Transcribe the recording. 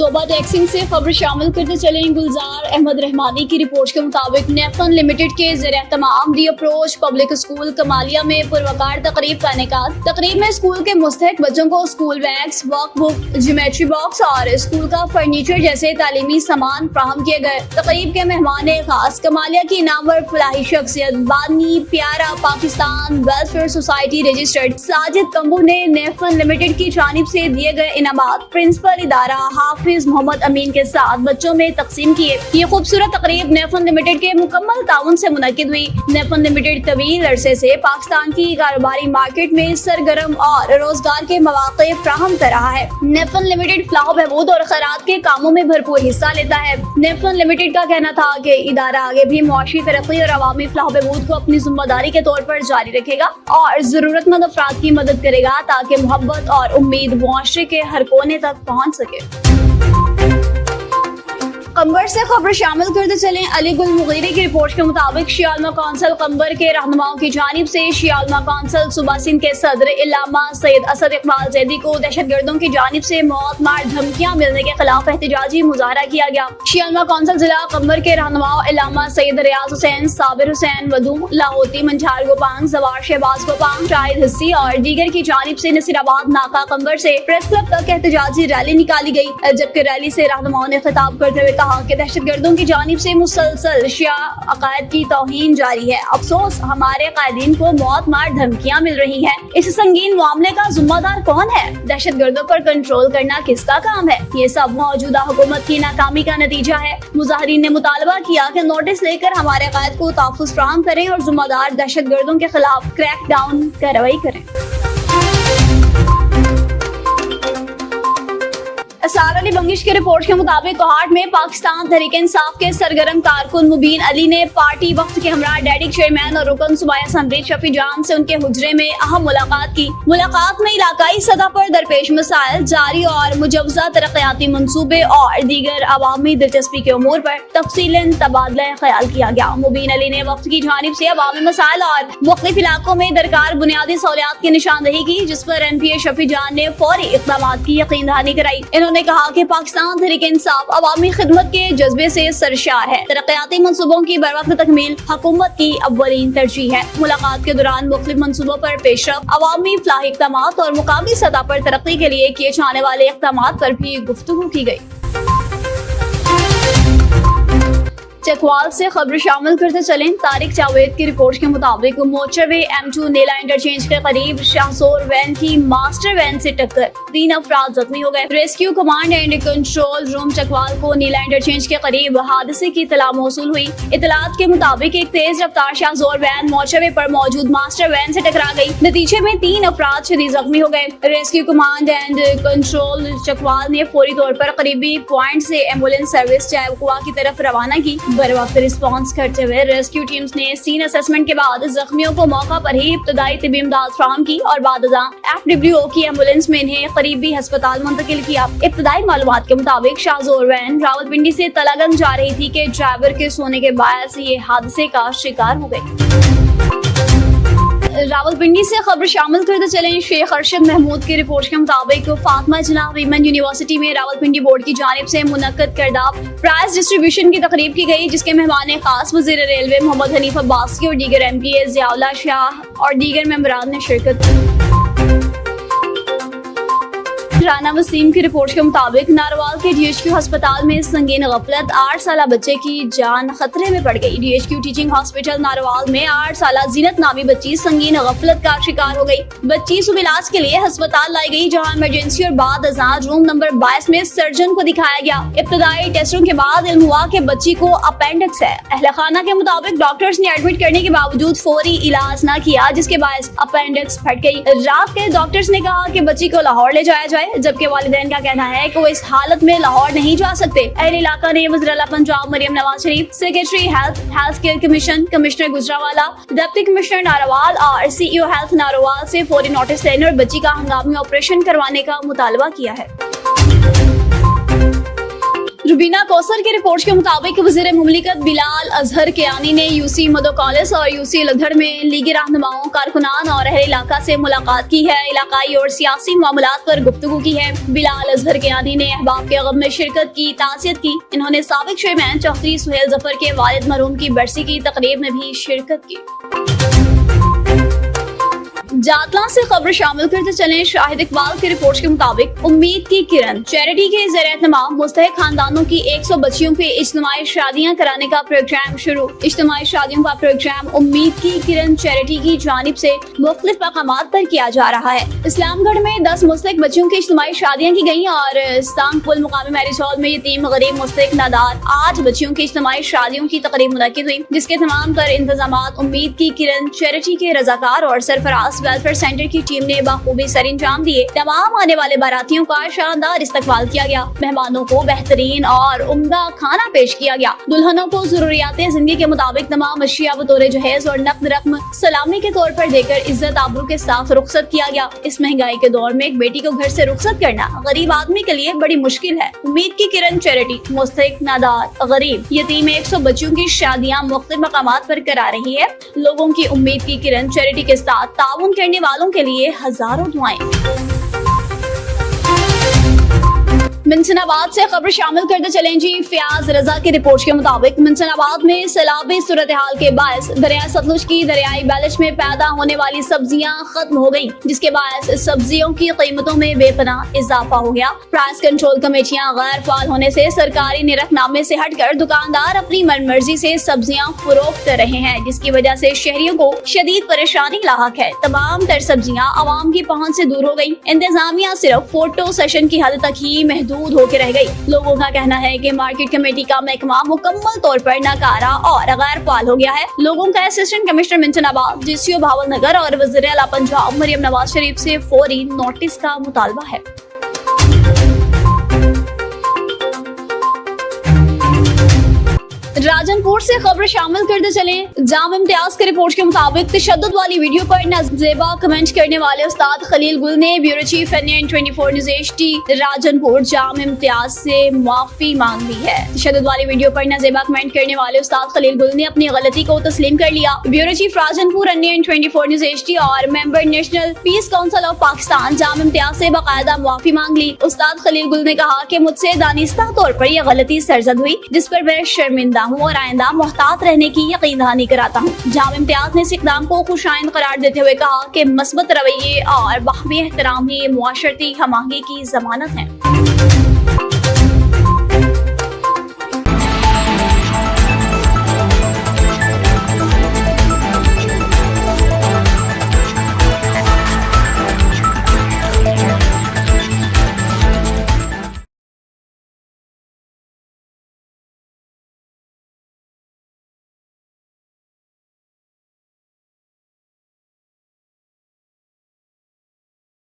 सोबा taxing से खबर शामिल करते चले। गुलजार अहमद रहमानी की रिपोर्ट के मुताबिक नेफन लिमिटेड के ज़रिए तमाम the approach public school Kamalia में पुरवकार तकरीब का इनेकाद। तकरीब में स्कूल के मुस्तहिक बच्चों को school bags, workbook, geometry box और स्कूल का फर्नीचर जैसे तालीमी सामान फराहम किए गए। तकरीब के मेहमान खास कमालिया की नामवर फलाही शख्सियत बानी प्यारा Pakistan welfare society registered Sajid Kamboh ने नेफन लिमिटेड की जानिब से दिए गए इनामात प्रिंसिपल इदारा हाफिज मोहम्मद अमीन के साथ बच्चों में तकसीम किए। ये खूबसूरत तकरीब नेफन लिमिटेड के मुकम्मल ताउन से मुनक्किद हुई। नेफन लिमिटेड तवील अरसे से पाकिस्तान की कारोबारी मार्केट में सरगर्म और रोजगार के मौके फ्राहम कर रहा है। नेफन लिमिटेड फलाह बहबूद और खैरात के कामों में भरपूर हिस्सा लेता है। नेफन लिमिटेड का कहना था कि इदारा आगे भी मुआशी तरक्की और अवामी फलाह बहबूद को अपनी जिम्मेदारी के तौर पर जारी रखेगा और जरूरतमंद अफराद की मदद करेगा ताकि मोहब्बत और उम्मीद मुआशरे के हर कोने तक पहुँच सके। कंबर से खबर शामिल करते चले। अली गुल मुगीरी की रिपोर्ट के मुताबिक शियालमा कौंसिल कंबर के रहनुमाओं की जानिब से शियालमा कौंसिल सूबा सिंध के सदर इल्लामा सैयद असद इकबाल जैदी को दहशतगर्दों की जानिब से मौत मार धमकियां मिलने के खिलाफ एहतजाजी मुजाहरा किया गया। शियालमा कौंसिल जिला कंबर के रहनुमाओं इल्लामा सैयद रियाज हुसैन, साबिर हुसैन वदू, लाहौती मंझार गोपांग, जवार शहबाज गोपांग, शाहिद हिस्सी और दीगर की जानिब से नसीराबाद नाका कंबर से प्रेस क्लब तक एहतजाजी रैली निकाली गई। जबकि रैली से रहनुमाओं ने खिताब करते हुए कि दहशतगर्दों की जानिब से मुसलसल शिया अकायद की तौहीन जारी है। अफसोस हमारे कायदीन को मौत मार धमकियां मिल रही हैं। इस संगीन मामले का जिम्मेदार कौन है? दहशतगर्दों पर कंट्रोल करना किसका काम है? ये सब मौजूदा हुकूमत की नाकामी का नतीजा है। मुजाहिरीन ने मुतालबा किया कि नोटिस लेकर हमारे कायद को तहफ़्फ़ुज़ फराहम करें और जिम्मेदार दहशतगर्दों के खिलाफ क्रैक डाउन कार्रवाई करें। असार अली बंगिश की रिपोर्ट के मुताबिक कोहाट में पाकिस्तान तहरीक इंसाफ के सरगर्म कारकुन मुबीन अली ने पार्टी वक्त के हमरा डेडिक चेयरमैन और रुकन सूबाई असम्बली शफी जान से उनके हुजरे में अहम मुलाकात की। मुलाकात में इलाकाई सतह पर दरपेश मसाइल, जारी और मुजवजा तरक्याती मंसूबे और दीगर अवामी दिलचस्पी के उमूर पर तफसीलन तबादला ख्याल किया गया। मुबीन अली ने वक्त की जानिब से अवामी मसाइल और मुख्तलिफ इलाकों में दरकार बुनियादी सहूलियात की निशानदही की, जिस पर NPA शफी जान ने फौरी इक़दामात की यकीन दहानी कराई। उन्होंने कहा कि पाकिस्तान तहरीक इंसाफ अवामी खिदमत के जज्बे से सरशार है। तरक्याती मंसूबों की बरवक्त तकमील हुकूमत की अव्वलीन तरजीह है। मुलाकात के दौरान मुख्तलिफ मंसूबों पर पेशरफ्त, अवामी फलाही इक़दामात और मुकामी सतह पर तरक्की के लिए किए जाने वाले इक़दामात पर भी गुफ्तगू की गई। चकवाल से खबर शामिल करते चलें। तारिक जावेद की रिपोर्ट के मुताबिक मोटरवे M2 नेला इंटरचेंज के करीब शाहजोर वैन की मास्टर वैन से टक्कर, 3 अफराद जख्मी हो गए। Rescue command and control room Chakwal को नीला इंटरचेंज के करीब हादसे की इतला मौसूल हुई। इतलात के मुताबिक एक तेज रफ्तार शाहजोर वैन मोटरवे पर मौजूद मास्टर वैन से टकरा गई। नतीजे में 3 अफराद शदीद जख्मी हो गए। Rescue command and control Chakwal ने फौरी तौर पर करीबी पॉइंट से एम्बुलेंस सर्विस चायकुआ की तरफ रवाना की। बर वक्त रिस्पॉन्स करते हुए रेस्क्यू टीम्स ने सीन असेसमेंट के बाद जख्मियों को मौका पर ही इब्तदाई तिबी इमदाद फराहम की और बाद FWO की एम्बुलेंस में इन्हें करीबी अस्पताल मुंतकिल किया। इब्तदाई मालूमात के मुताबिक शाहजोर वैन रावलपिंडी से तलागंज जा रही थी कि ड्राइवर के सोने के बायस ये हादसे का शिकार हो गई। रावलपिंडी से खबर शामिल करते चलें। शेख अरशद महमूद की रिपोर्ट के मुताबिक फातिमा जिन्ना वीमेन यूनिवर्सिटी में रावलपिंडी बोर्ड की जानिब से मुनक्कद करदा प्राइज डिस्ट्रीब्यूशन की तकरीब की गई, जिसके मेहमान खास वज़ीर रेलवे मोहम्मद हनीफ अब्बासी और दीगर MPA ज़ियाउल्लाह शाह और दीगर मेंबरान ने शिरकत की। राना वसीम की रिपोर्ट के मुताबिक नारवाल के DHQ अस्पताल में संगीन गफलत, 8 साल बच्चे की जान खतरे में पड़ गई। DHQ टीचिंग हॉस्पिटल नारवाल में 8 साल जीनत नामी बच्ची संगीन गफलत का शिकार हो गई। बच्ची सुब इलाज के लिए अस्पताल लाई गई, जहां इमरजेंसी और बाद अज़ां रूम नंबर 22 में सर्जन को दिखाया गया। इब्तदाई टेस्टों के बाद इल्म हुआ कि बच्ची को अपेंडिक्स है। अहले खाना के मुताबिक डॉक्टर्स ने एडमिट करने के बावजूद फौरी इलाज न किया, जिसके बायस अपेंडिक्स फट गई। रात के डॉक्टर्स ने कहा कि बच्ची को लाहौर ले जाया जाए, जबकि वालिदैन का कहना है कि वो इस हालत में लाहौर नहीं जा सकते। अहले इलाका ने वज़ीर आला Punjab Maryam Nawaz Sharif, secretary health care commission, commissioner Gujranwala, deputy commissioner Narowal और CEO हेल्थ नारोवाल से फौरी नोटिस लेने और बच्ची का हंगामी ऑपरेशन करवाने का मुतालबा किया है। रुबीना कौसर की रिपोर्ट के मुताबिक वज़ीर मुमलिकत बिलाल अजहर कियानी ने यूसी मदो कॉलेज और यूसी लधर में लीगी रहनुमाओं, कारकुनान और अहले इलाका से मुलाकात की है। इलाकाई और सियासी मामलात पर गुफ्तगू की है। बिलाल अजहर कियानी ने अहबाब के गम में शिरकत की, ताज़ियत की। इन्होंने साबिक चेयरमैन चौधरी सुहेल जफर के वालिद मरहूम की बरसी की तकरीब में भी शिरकत की। जातला से खबर शामिल करते चलें। शाहिद इकबाल की रिपोर्ट के मुताबिक उम्मीद की किरण चैरिटी के ज़रिए-ए-तमाम मुस्तहिक खानदानों की 100 बच्चियों की इज्तिमाई शादियां कराने का प्रोग्राम शुरू। इज्तिमाई शादियों का प्रोग्राम उम्मीद की किरण चैरिटी की जानिब से मुख्तलिफ मकामात पर किया जा रहा है। इस्लामगढ़ में 10 मुस्तहिक बच्चियों की इज्तिमाई शादियां की गयी और सांगपुल मुकामी मैरिज हॉल में यतीम गरीब मुस्तहिक नादार 8 बच्चियों की इज्तिमाई शादियों की तकरीब मुनक्किद हुई, जिसके तमाम तर इंतजामात उम्मीद की किरण चैरिटी के रजाकार और सरफराज वेलफेयर सेंटर की टीम ने बाखूबी सर अंजाम दिए। तमाम आने वाले बारातियों का शानदार इस्तकबाल किया गया। मेहमानों को बेहतरीन और उम्दा खाना पेश किया गया। दुल्हनों को जरूरियात जिंदगी के मुताबिक तमाम अशिया बतौर जहेज और नकद रकम सलामी के तौर पर देकर इज्जत आबरू के साथ रुखसत किया गया। इस महंगाई के दौर में एक बेटी को घर से रुखसत करना गरीब आदमी के लिए बड़ी मुश्किल है। उम्मीद की किरण चैरिटी मुस्तहिक नादार गरीब यतीम 100 बच्चों की शादियां मुख्तलिफ मकामात पर करा रही है। लोगों की उम्मीद की किरण चैरिटी के साथ ताउन करने वालों के लिए हजारों दुआएं। मिंसनाबाद से खबर शामिल करते चलें जी। फयाज रजा की रिपोर्ट के मुताबिक मिंसनाबाद में सैलाबी सूरत हाल के बायस दरिया सतलुज की दरियाई बैलच में पैदा होने वाली सब्जियां खत्म हो गयी, जिसके बायस सब्जियों की कीमतों में बेपनाह इजाफा हो गया। प्राइस कंट्रोल कमेटियां गैर फाल होने से सरकारी निरखनामे से हटकर दुकानदार अपनी मनमर्जी से सब्जियां फरोख्त रहे हैं, जिसकी वजह से शहरियों को शदीद परेशानी लाहक है। तमाम तर सब्जियां आवाम की पहुँच से दूर हो गयी। इंतजामिया सिर्फ फोटो सेशन की हद तक ही महदूद होकर रह गई। लोगों का कहना है कि मार्केट कमेटी का महकमा मुकम्मल तौर पर नाकारा और गैर फाल हो गया है। लोगों का असिस्टेंट कमिश्नर मिंटनाबाद, DCO भावलनगर और वज़ीर आला पंजाब मरियम नवाज शरीफ से फौरी नोटिस का मुतालबा है। राजनपुर से खबर शामिल करते चलें। जाम इम्तियाज की रिपोर्ट के मुताबिक तशद्दुद वाली वीडियो पर नाजेबा कमेंट करने वाले उस्ताद खलील गुल ने bureau chief NN24 news HD Rajanpur Jam Imtiaz से माफी मांग ली है। तशद्दुद वाली वीडियो पर नाजेबा कमेंट करने वाले उस्ताद खलील गुल ने अपनी गलती को तस्लीम कर लिया। Bureau chief Rajanpur NN24 news HD और member national peace council of Pakistan Jam Imtiaz से बाकायदा माफी मांग ली। उस्ताद खलील गुल ने कहा कि मुझसे दानिस्ता तौर पर यह गलती सरजद हुई, जिस पर मैं शर्मिंदा हूँ और आइंदा मोहतात रहने की यकीन दहानी कराता हूँ। जाम इम्तियाज ने इस इक़दाम को खुशाइंद करार देते हुए कहा कि मस्बत रवैये और बाहमी एहतराम ही मुआशरती हम आहंगी की जमानत है।